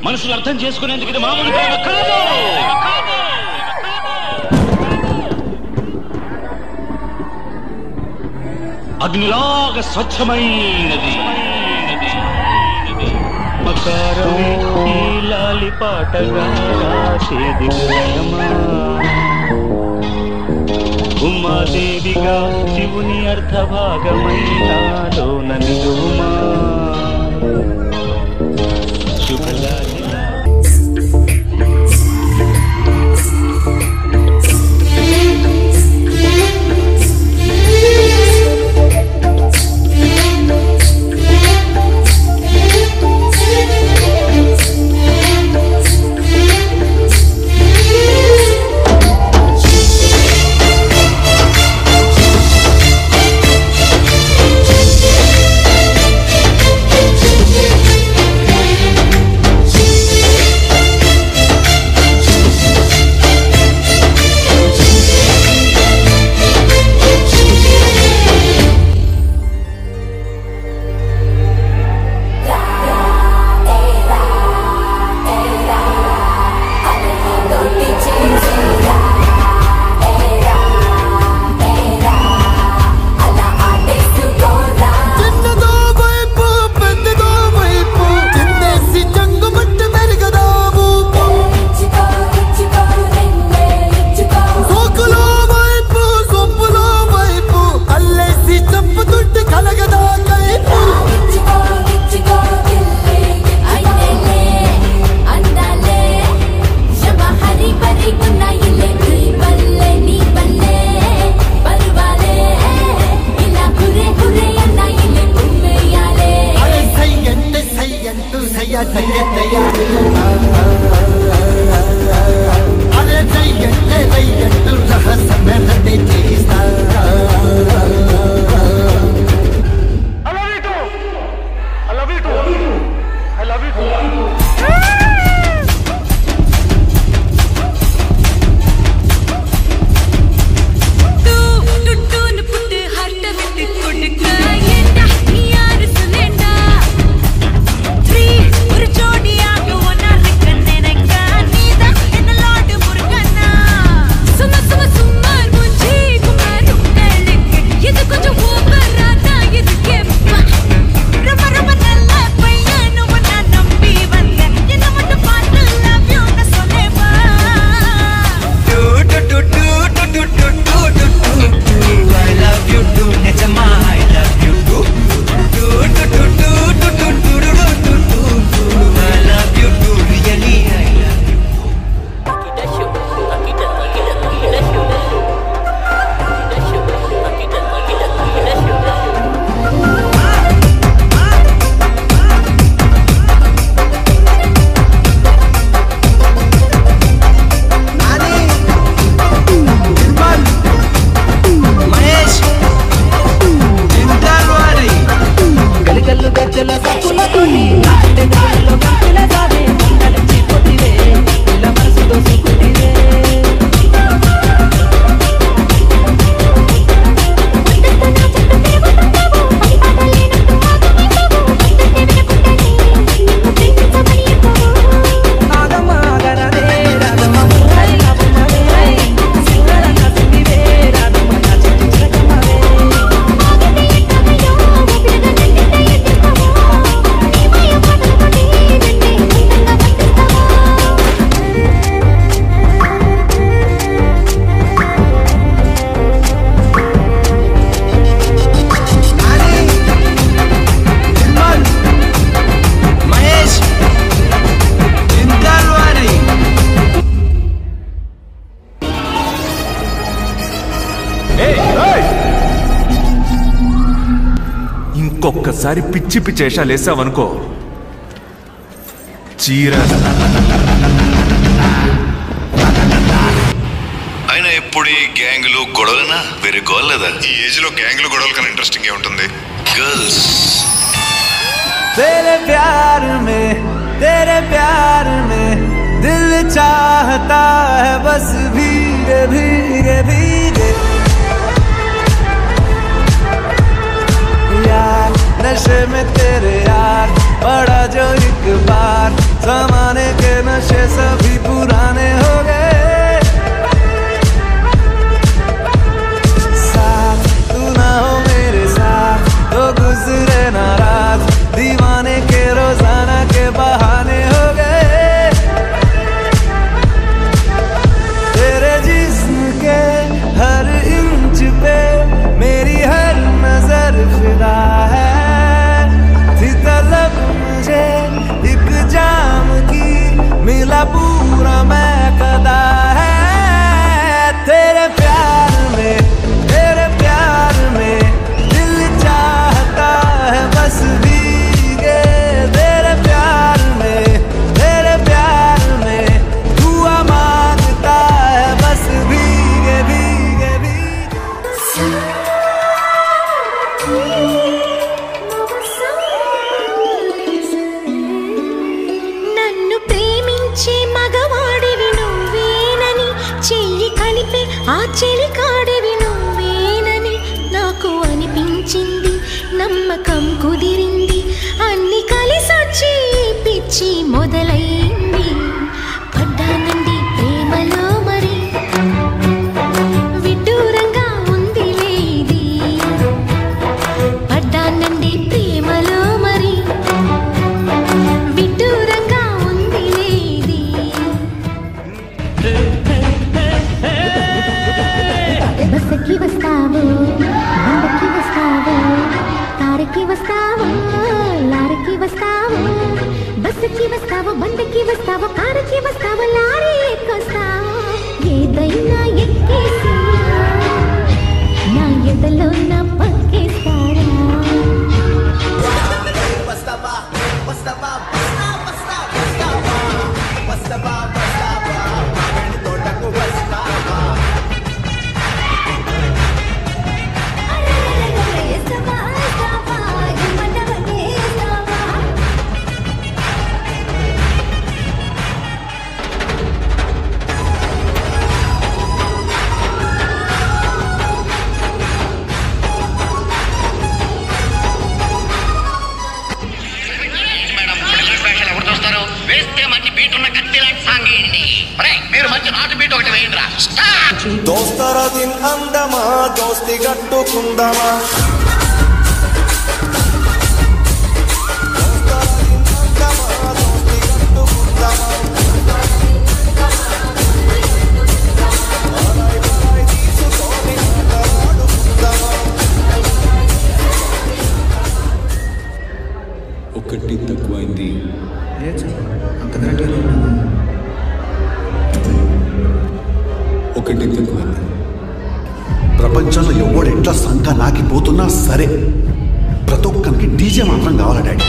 మనసులు అర్థం చేసుకునేందుకు ఇది మామూలు ప్రేమ కాదు. అగ్నిలాగా స్వచ్ఛమైనది. మకారమే ఈ లాలి పాటగా రాసేది ప్రేమా. ఉమాదేవిగా శివుని అర్ధభాగమైనాలోన నిలువుమా. శుభలాలి ఇంకొక్కసారి పిచ్చి పిచ్చేషాలు వేసావనుకో చీర. అయినా ఎప్పుడు ఈ గ్యాంగులు గొడవలనా వేరే గోల్ లేదా? ఈ ఏజ్ లో గ్యాంగులు గొడవల కన్నా ఇంట్రెస్టింగ్ ఏ ఉంటుంది? గర్ల్స్ तेरे प्यार में दिल चाहता है बस भीगे भीगे भीगे यार नशे में तेरे यार बड़ा जो एक बार ज़माने पूरा महकदा है तेरे प्यार में दिल चाहता है बस भीगे तेरे प्यार में दुआ मांगता है बस भीगे भीगे भीगे నన్ను ప్రేమించే మగవాడివి నువ్వేనని చెయ్యి కలిపే ఆ చెలికాడివి నువ్వేనని నాకు అనిపించింది నమ్మకం కుదిరింది అన్ని కలిసొచ్చి పిచ్చి మొదలైంది పడ్డానండి ప్రేమలో మరి విడ్డూరంగా ఉందిలే ఇది పడ్డానండి ప్రేమలో మరి విడ్డూరంగా ఉందిలే ఇది బస్సుకి వస్తావు బండకి వస్తావు కారుకి వస్తావు లారీకి వస్తావు బస్సుకి వస్తావు బండకి వస్తావు కారుకి వస్తావు లారీ ఎక్కొస్తావు ఏదైనా ఎక్కేసి నా ఎదలో నా పక్కేస్తారా దోస్తర దిన్ అందమా దోస్తి గట్టుకుందమా ఒకటి తక్కువైంది. ఒకటి తక్కువైంది. ప్రపంచంలో ఎవడు ఎట్లా సంఖ నాకిపోతున్నా సరే ప్రతి ఒక్కరికి డీజే మాత్రం కావాలి డాడీ.